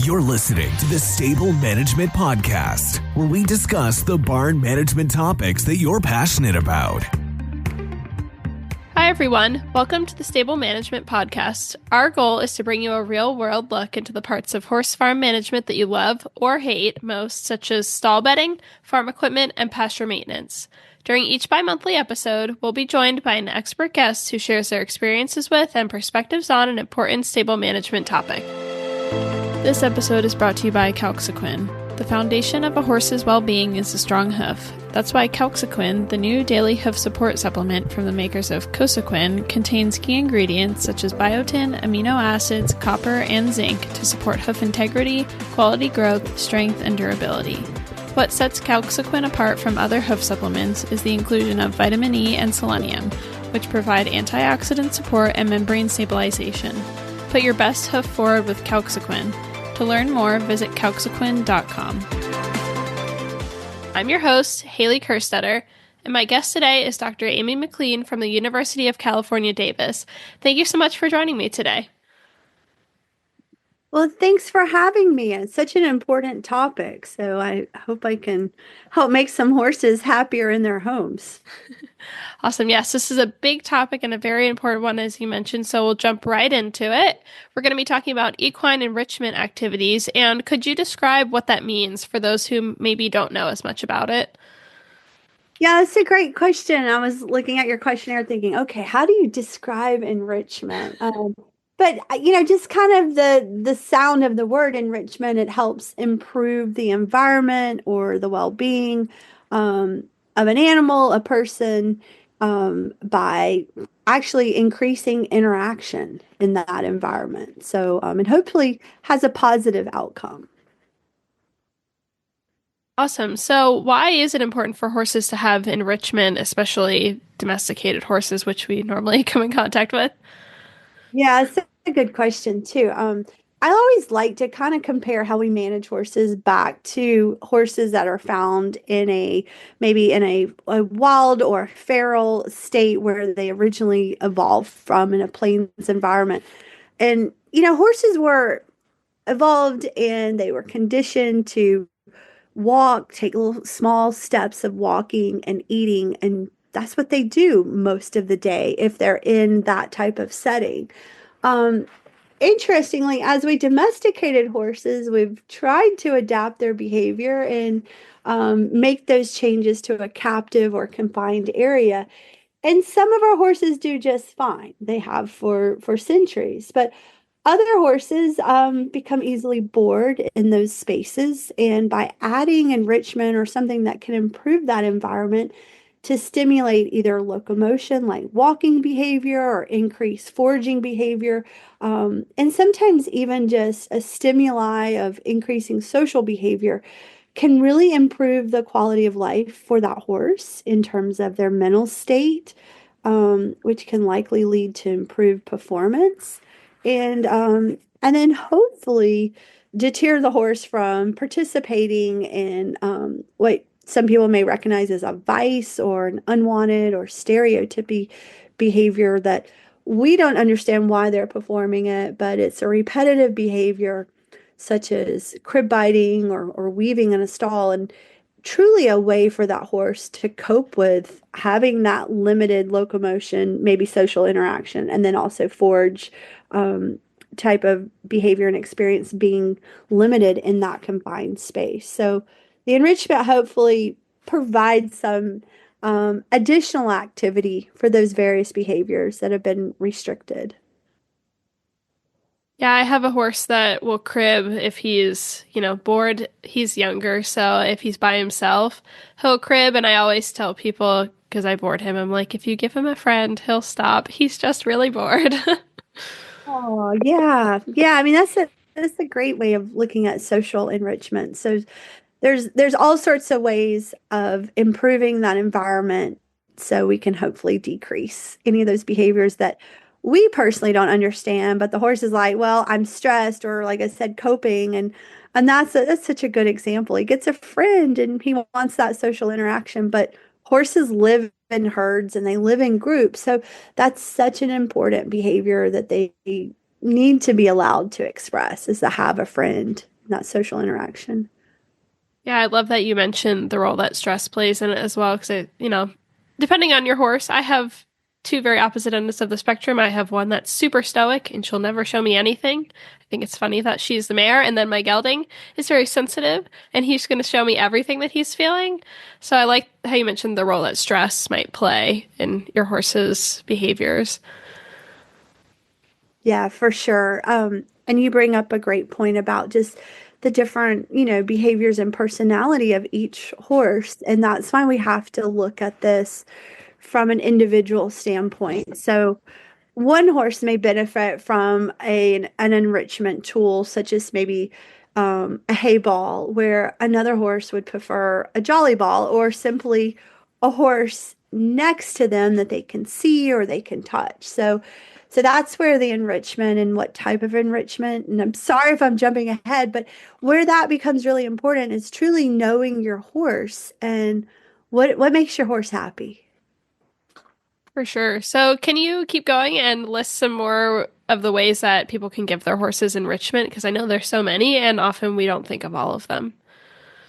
You're listening to the Stable Management Podcast, where we discuss the barn management topics that you're passionate about. Hi, everyone. Welcome to the Stable Management Podcast. Our goal is to bring you a real-world look into the parts of horse farm management that you love or hate most, such as stall bedding, farm equipment, and pasture maintenance. During each bi-monthly episode, we'll be joined by an expert guest who shares their experiences with and perspectives on an important stable management topic. This episode is brought to you by Equine. The foundation of a horse's well-being is a strong hoof. That's why Equine, the new daily hoof support supplement from the makers of Equine, contains key ingredients such as biotin, amino acids, copper, and zinc to support hoof integrity, quality growth, strength, and durability. What sets Equine apart from other hoof supplements is the inclusion of vitamin E and selenium, which provide antioxidant support and membrane stabilization. Put your best hoof forward with Equine. To learn more, visit calxequin.com. I'm your host, Hailey Kerstetter, and my guest today is Dr. Amy McLean from the University of California, Davis. Thank you so much for joining me today. Well, thanks for having me. It's such an important topic, so I hope I can help make some horses happier in their homes. Awesome. Yes, this is a big topic and a very important one, as you mentioned, so we'll jump right into it. We're going to be talking about equine enrichment activities, and could you describe what that means for those who maybe don't know as much about it? Yeah, that's a great question. I was looking at your questionnaire thinking, okay, how do you describe enrichment? But, just kind of the sound of the word enrichment, it helps improve the environment or the well-being of an animal, a person, by actually increasing interaction in that environment. So, and hopefully has a positive outcome. Awesome. So why is it important for horses to have enrichment, especially domesticated horses, which we normally come in contact with? Yeah, it's a good question too. I always like to kind of compare how we manage horses back to horses that are found in maybe in a wild or feral state where they originally evolved from in a plains environment. And, horses were evolved and they were conditioned to walk, take little small steps of walking and eating. And that's what they do most of the day if they're in that type of setting. Interestingly, as we domesticated horses, we've tried to adapt their behavior and make those changes to a captive or confined area. And some of our horses do just fine. They have for centuries. But other horses become easily bored in those spaces. And by adding enrichment or something that can improve that environment, to stimulate either locomotion like walking behavior or increase foraging behavior, and sometimes even just a stimuli of increasing social behavior can really improve the quality of life for that horse in terms of their mental state, which can likely lead to improved performance and then hopefully deter the horse from participating in what some people may recognize as a vice or an unwanted or stereotypy behavior that we don't understand why they're performing it, but it's a repetitive behavior such as crib biting or weaving in a stall, and truly a way for that horse to cope with having that limited locomotion, maybe social interaction, and then also forage type of behavior and experience being limited in that confined space. So the enrichment hopefully provides some additional activity for those various behaviors that have been restricted. Yeah, I have a horse that will crib if he's, bored. He's younger, so if he's by himself, he'll crib. And I always tell people, because I bored him, I'm like, if you give him a friend, he'll stop. He's just really bored. Oh, yeah. Yeah, I mean, that's a great way of looking at social enrichment. So there's all sorts of ways of improving that environment so we can hopefully decrease any of those behaviors that we personally don't understand, but the horse is like, well, I'm stressed, or like I said, coping, and that's such a good example. He gets a friend and he wants that social interaction, but horses live in herds and they live in groups, so that's such an important behavior that they need to be allowed to express, is to have a friend that social interaction. Yeah, I love that you mentioned the role that stress plays in it as well. Because, depending on your horse, I have two very opposite ends of the spectrum. I have one that's super stoic and she'll never show me anything. I think it's funny that she's the mare. And then my gelding is very sensitive and he's going to show me everything that he's feeling. So I like how you mentioned the role that stress might play in your horse's behaviors. Yeah, for sure. And you bring up a great point about just the different, behaviors and personality of each horse. And that's why we have to look at this from an individual standpoint. So, one horse may benefit from an enrichment tool, such as maybe a hay ball, where another horse would prefer a jolly ball or simply a horse next to them that they can see or they can touch. So that's where the enrichment and what type of enrichment, and I'm sorry if I'm jumping ahead, but where that becomes really important is truly knowing your horse and what makes your horse happy. For sure. So, can you keep going and list some more of the ways that people can give their horses enrichment? Because I know there's so many, and often we don't think of all of them.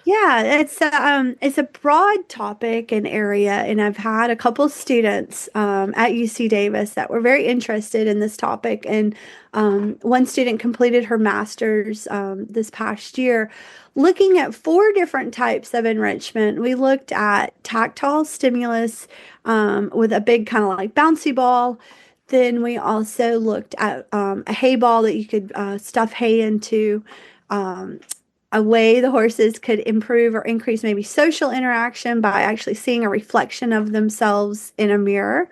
Yeah, it's a broad topic and area, and I've had a couple students at UC Davis that were very interested in this topic. And one student completed her master's this past year, looking at four different types of enrichment. We looked at tactile stimulus with a big kind of like bouncy ball. Then we also looked at a hay ball that you could stuff hay into. Um, a way the horses could improve or increase maybe social interaction by actually seeing a reflection of themselves in a mirror.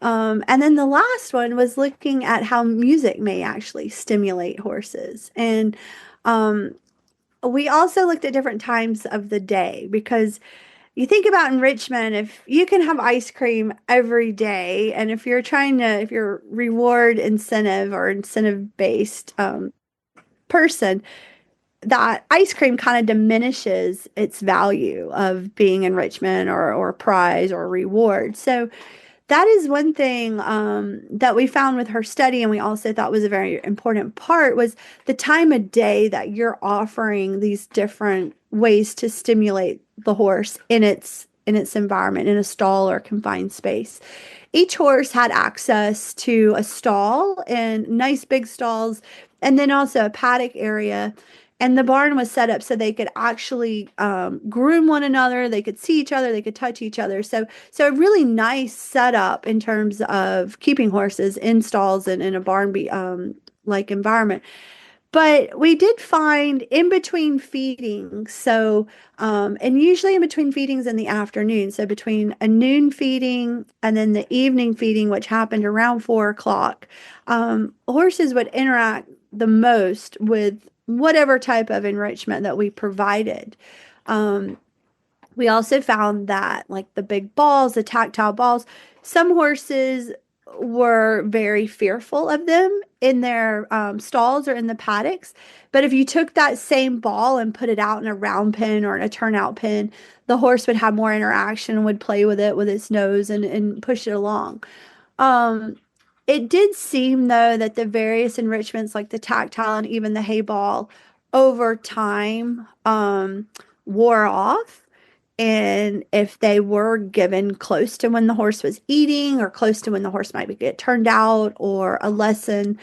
And then the last one was looking at how music may actually stimulate horses. And we also looked at different times of the day because you think about enrichment, if you can have ice cream every day, and if you're reward incentive or incentive based person, that ice cream kind of diminishes its value of being enrichment or a prize or a reward. So that is one thing that we found with her study, and we also thought was a very important part was the time of day that you're offering these different ways to stimulate the horse in its environment in a stall or confined space. Each horse had access to a stall and nice big stalls, and then also a paddock area. And the barn was set up so they could actually groom one another. They could see each other. They could touch each other. So a really nice setup in terms of keeping horses in stalls and in a barn like environment. But we did find in between feedings, and usually in between feedings in the afternoon, so between a noon feeding and then the evening feeding, which happened around 4 o'clock, horses would interact the most with whatever type of enrichment that we provided. Um, we also found that, like the big balls, the tactile balls, some horses were very fearful of them in their stalls or in the paddocks. But if you took that same ball and put it out in a round pen or in a turnout pen, the horse would have more interaction and would play with it with its nose and push it along. Um, it did seem, though, that the various enrichments, like the tactile and even the hay ball, over time wore off. And if they were given close to when the horse was eating or close to when the horse might get turned out or a lesson,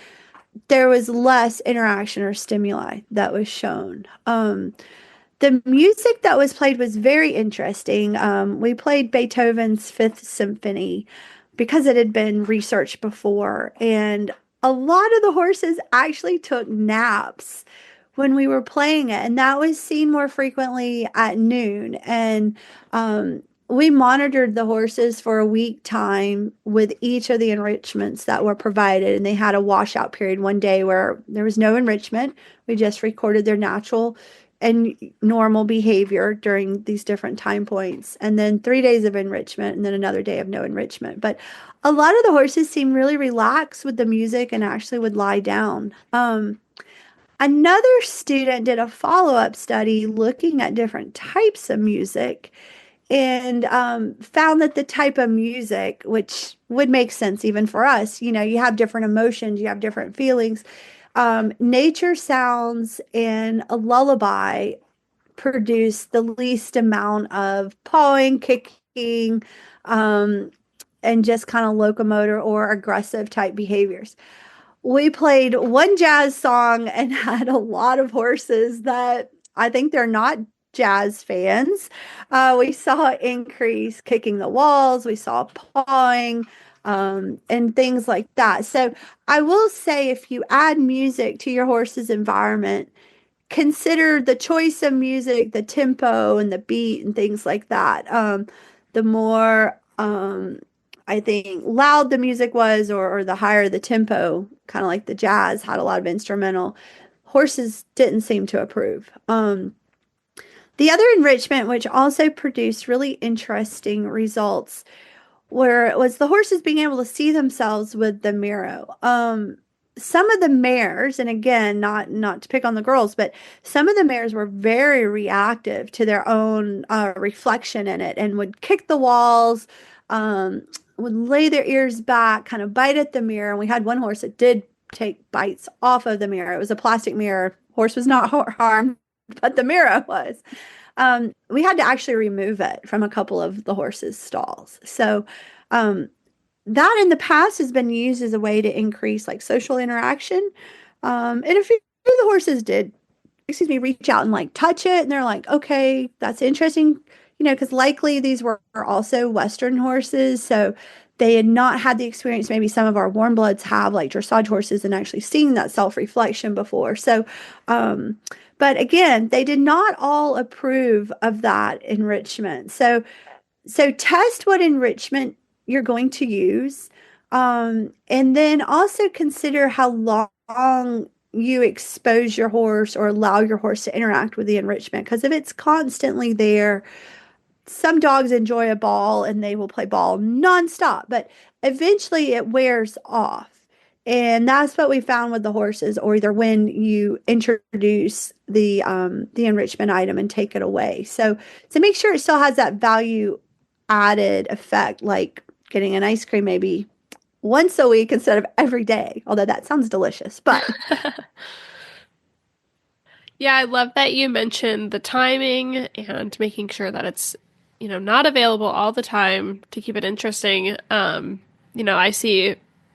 there was less interaction or stimuli that was shown. The music that was played was very interesting. We played Beethoven's Fifth Symphony because it had been researched before, and a lot of the horses actually took naps when we were playing it, and that was seen more frequently at noon. And we monitored the horses for a week time with each of the enrichments that were provided, and they had a washout period one day where there was no enrichment. We just recorded their natural and normal behavior during these different time points, and then 3 days of enrichment, and then another day of no enrichment. But a lot of the horses seemed really relaxed with the music and actually would lie down. Another student did a follow-up study looking at different types of music and found that the type of music, which would make sense even for us, you have different emotions, you have different feelings. Nature sounds and a lullaby produce the least amount of pawing, kicking, um, and just kind of locomotor or aggressive type behaviors. We played one jazz song and had a lot of horses that I think they're not jazz fans. We saw increase kicking the walls, we saw pawing, and things like that. So I will say if you add music to your horse's environment, consider the choice of music, the tempo and the beat and things like that. The more I think loud the music was, or the higher the tempo, kind of like the jazz had a lot of instrumental, horses didn't seem to approve. The other enrichment, which also produced really interesting results, where it was the horses being able to see themselves with the mirror. Some of the mares, and again, not to pick on the girls, but some of the mares were very reactive to their own reflection in it and would kick the walls, um, would lay their ears back, kind of bite at the mirror. And we had one horse that did take bites off of the mirror. It was a plastic mirror. Horse was not harmed, but the mirror was. We had to actually remove it from a couple of the horses' stalls. So, that in the past has been used as a way to increase like social interaction. And a few of the horses did, reach out and like touch it. And they're like, okay, that's interesting, because likely these were also Western horses. So they had not had the experience maybe some of our warm bloods have, like dressage horses, and actually seeing that self reflection before. So, but again, they did not all approve of that enrichment. So test what enrichment you're going to use. And then also consider how long you expose your horse or allow your horse to interact with the enrichment. Because if it's constantly there, some dogs enjoy a ball and they will play ball nonstop, but eventually it wears off. And that's what we found with the horses, or either when you introduce the enrichment item and take it away. So to make sure it still has that value added effect, like getting an ice cream maybe once a week instead of every day, although that sounds delicious. But Yeah, I love that you mentioned the timing and making sure that it's, not available all the time to keep it interesting. I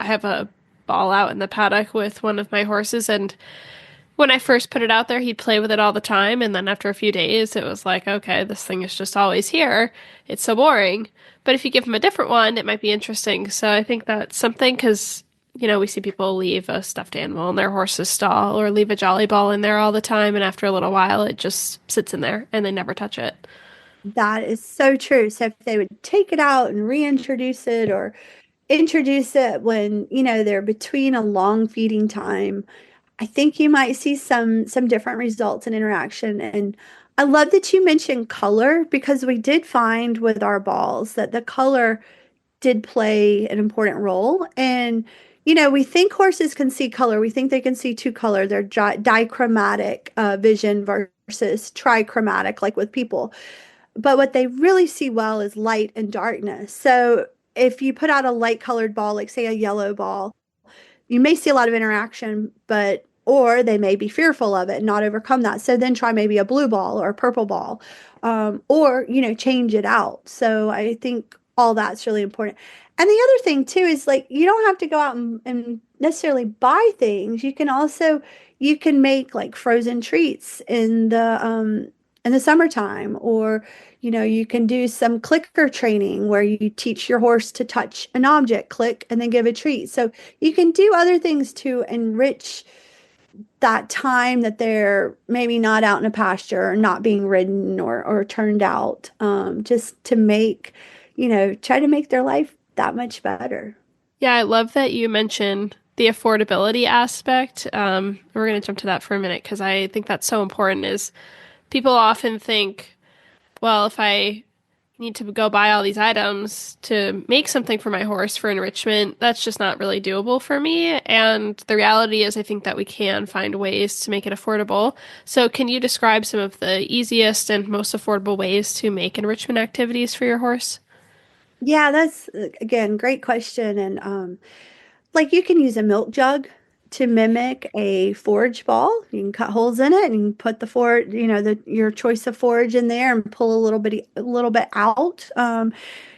have a ball out in the paddock with one of my horses, and when I first put it out there, he'd play with it all the time. And then after a few days, it was like, okay, this thing is just always here. It's so boring. But if you give him a different one, it might be interesting. So I think that's something because, we see people leave a stuffed animal in their horse's stall or leave a jolly ball in there all the time. And after a little while, it just sits in there and they never touch it. that is so true. So if they would take it out and reintroduce it, or introduce it when, they're between a long feeding time, I think you might see some different results in interaction. And I love that you mentioned color, because we did find with our balls that the color did play an important role. And we think horses can see color. We think they can see two color. They're dichromatic vision versus trichromatic, like with people. But what they really see well is light and darkness. So if you put out a light colored ball, like say a yellow ball, you may see a lot of interaction, or they may be fearful of it and not overcome that. So then try maybe a blue ball or a purple ball, or, change it out. So I think all that's really important. And the other thing too is like, you don't have to go out and necessarily buy things. You can make like frozen treats in the summertime, or you can do some clicker training where you teach your horse to touch an object, click, and then give a treat. So you can do other things to enrich that time that they're maybe not out in a pasture or not being ridden or turned out, just to try to make their life that much better. Yeah, I love that you mentioned the affordability aspect. We're going to jump to that for a minute because I think that's so important is people often think, well, if I need to go buy all these items to make something for my horse for enrichment, that's just not really doable for me. And the reality is, I think that we can find ways to make it affordable. So can you describe some of the easiest and most affordable ways to make enrichment activities for your horse? Yeah, that's again, great question. And like you can use a milk jug to mimic a forage ball. You can cut holes in it and put the forage, your choice of forage in there and pull a little bit out.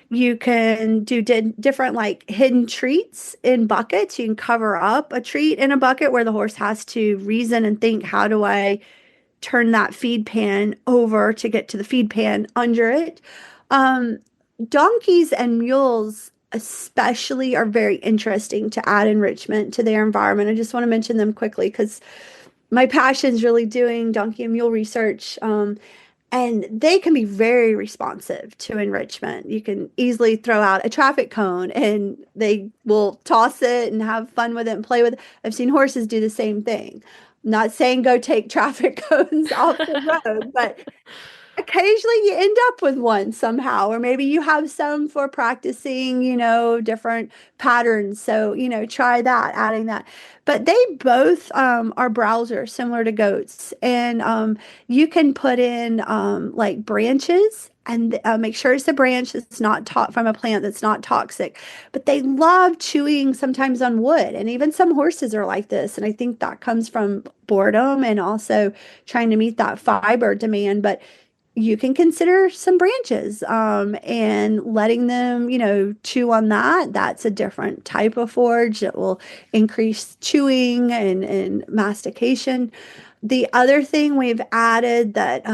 You can do different like hidden treats in buckets. You can cover up a treat in a bucket where the horse has to reason and think, how do I turn that feed pan over to get to the feed pan under it? Um, Donkeys and mules especially are very interesting to add enrichment to their environment. I just want to mention them quickly because my passion is really doing donkey and mule research. And they can be very responsive to enrichment. You can easily throw out a traffic cone and they will toss it and have fun with it and play with it. I've seen horses do the same thing. I'm not saying go take traffic cones off the road, but occasionally you end up with one somehow, or maybe you have some for practicing, different patterns. So, try that, adding that. But they both are browsers similar to goats. And you can put in like branches and make sure it's a branch that's not from a plant that's not toxic. But they love chewing sometimes on wood. And even some horses are like this. And I think that comes from boredom and also trying to meet that fiber demand. But you can consider some branches and letting them, chew on that. That's a different type of forage that will increase chewing and mastication. The other thing we've added that,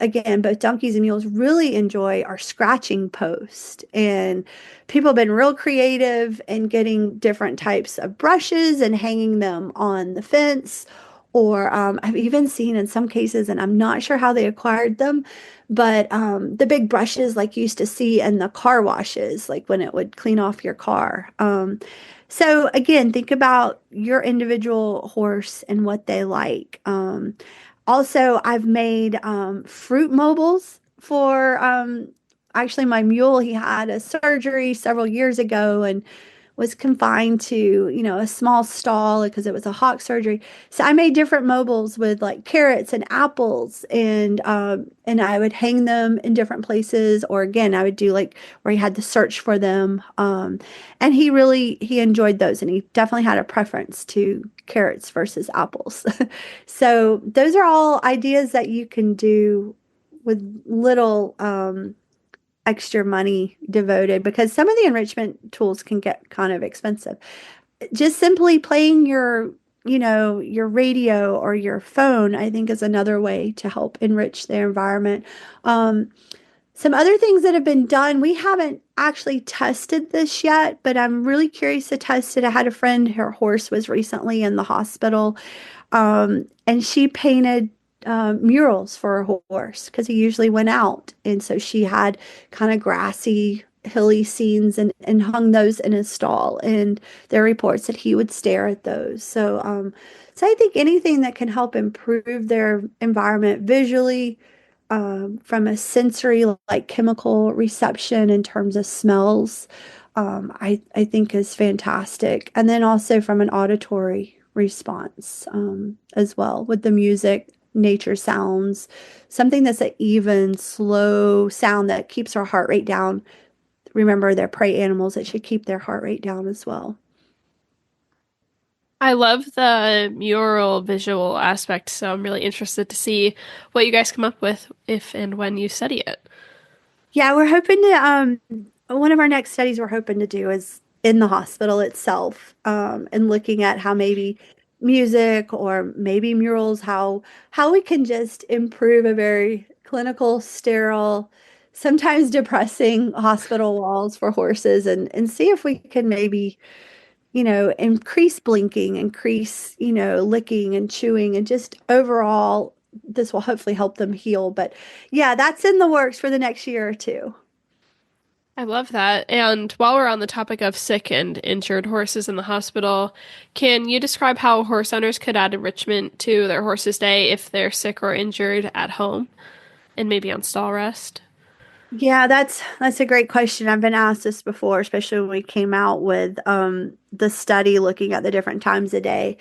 again, both donkeys and mules really enjoy are scratching posts. And people have been real creative in getting different types of brushes and hanging them on the fence. Or I've even seen in some cases, and I'm not sure how they acquired them, but the big brushes like you used to see in the car washes, like when it would clean off your car. So again, think about your individual horse and what they like. Also, I've made fruit mobiles for actually my mule. He had a surgery several years ago and was confined to, a small stall because it was a hock surgery. So I made different mobiles with like carrots and apples and I would hang them in different places. Or again, I would do like where he had to search for them. And he enjoyed those and he definitely had a preference to carrots versus apples. So those are all ideas that you can do with little extra money devoted because some of the enrichment tools can get kind of expensive. Just simply playing your radio or your phone, I think is another way to help enrich their environment. Some other things that have been done, we haven't actually tested this yet, but I'm really curious to test it. I had a friend, her horse was recently in the hospital, and she painted murals for her horse because he usually went out. And so she had kind of grassy, hilly scenes and hung those in his stall. And there are reports that he would stare at those. So I think anything that can help improve their environment visually, from a sensory, like chemical reception in terms of smells, I think is fantastic. And then also from an auditory response as well with the music, nature sounds, something that's an even, slow sound that keeps our heart rate down. Remember, they're prey animals. It should keep their heart rate down as well. I love the mural visual aspect, so I'm really interested to see what you guys come up with if and when you study it. Yeah, we're hoping to, one of our next studies we're hoping to do is in the hospital itself, and looking at how maybe music or maybe murals, how we can just improve a very clinical, sterile, sometimes depressing hospital walls for horses and see if we can maybe, increase blinking, increase, licking and chewing, and just overall, this will hopefully help them heal. But yeah, that's in the works for the next year or two. I love that. And while we're on the topic of sick and injured horses in the hospital, can you describe how horse owners could add enrichment to their horse's day if they're sick or injured at home and maybe on stall rest? Yeah, that's a great question. I've been asked this before, especially when we came out with the study looking at the different times a day.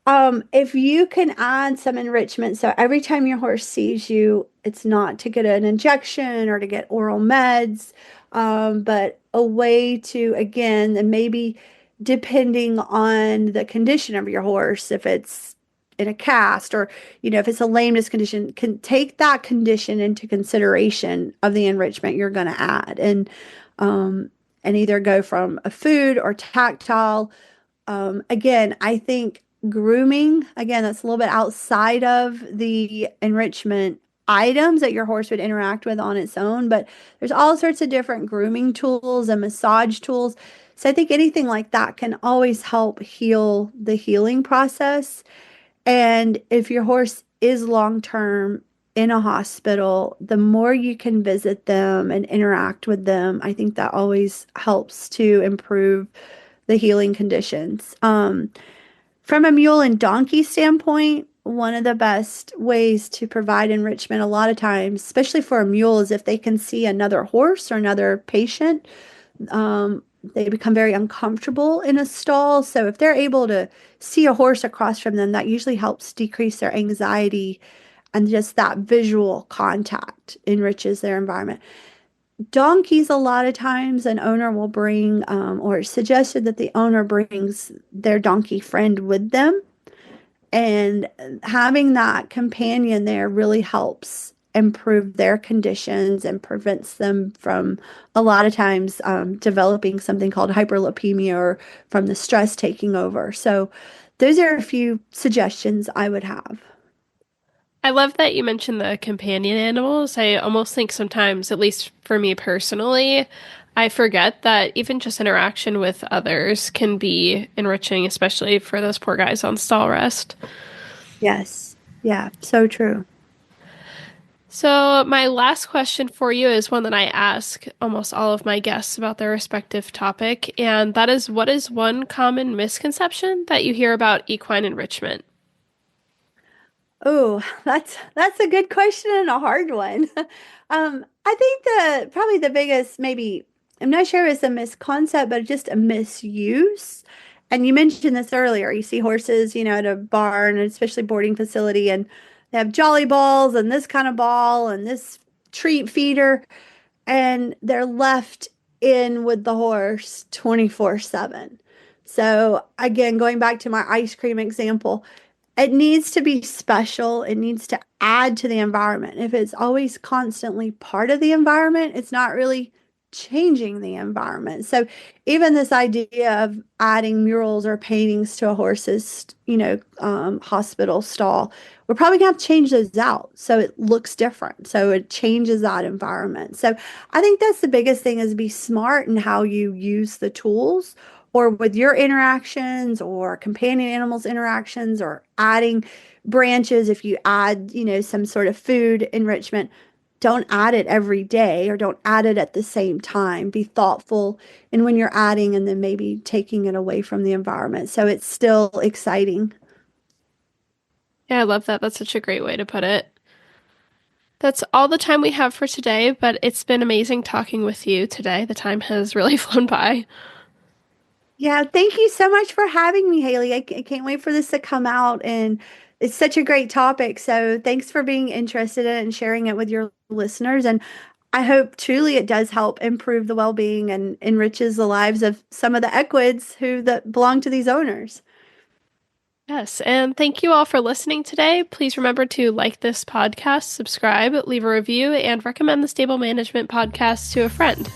If you can add some enrichment, so every time your horse sees you, it's not to get an injection or to get oral meds, but a way to, again, and maybe depending on the condition of your horse, if it's in a cast or, if it's a lameness condition, can take that condition into consideration of the enrichment you're going to add. And either go from a food or tactile. Again, I think grooming, again, that's a little bit outside of the enrichment items that your horse would interact with on its own, but there's all sorts of different grooming tools and massage tools. So I think anything like that can always help heal the healing process. And if your horse is long term in a hospital, the more you can visit them and interact with them, I think that always helps to improve the healing conditions. From a mule and donkey standpoint, one of the best ways to provide enrichment a lot of times, especially for a mule, is if they can see another horse or another patient. They become very uncomfortable in a stall. So if they're able to see a horse across from them, that usually helps decrease their anxiety, and just that visual contact enriches their environment. Donkeys, a lot of times, an owner will bring, or it's suggested that the owner brings their donkey friend with them. And having that companion there really helps improve their conditions and prevents them from a lot of times developing something called hyperlipemia or from the stress taking over. So those are a few suggestions I would have. I love that you mentioned the companion animals. I almost think sometimes, at least for me personally, I forget that even just interaction with others can be enriching, especially for those poor guys on stall rest. Yes. Yeah, so true. So, my last question for you is one that I ask almost all of my guests about their respective topic, and that is, what is one common misconception that you hear about equine enrichment? Oh, that's a good question and a hard one. I think the probably the biggest, maybe, I'm not sure it's a misconcept, but just a misuse. And you mentioned this earlier. You see horses, at a barn, especially boarding facility, and they have jolly balls and this kind of ball and this treat feeder, and they're left in with the horse 24/7. So again, going back to my ice cream example, it needs to be special. It needs to add to the environment. If it's always constantly part of the environment, it's not really changing the environment. So even this idea of adding murals or paintings to a horse's, hospital stall, we're probably gonna have to change those out so it looks different. So it changes that environment. So I think that's the biggest thing, is be smart in how you use the tools, or with your interactions or companion animals interactions, or adding branches. If you add, some sort of food enrichment, don't add it every day or don't add it at the same time. Be thoughtful in when you're adding and then maybe taking it away from the environment so it's still exciting. Yeah, I love that. That's such a great way to put it. That's all the time we have for today, but it's been amazing talking with you today. The time has really flown by. Yeah, thank you so much for having me, Hailey. I can't wait for this to come out, and it's such a great topic. So thanks for being interested in it and sharing it with your listeners. And I hope truly it does help improve the well-being and enriches the lives of some of the equids who that belong to these owners. Yes, and thank you all for listening today. Please remember to like this podcast, subscribe, leave a review, and recommend the Stable Management Podcast to a friend.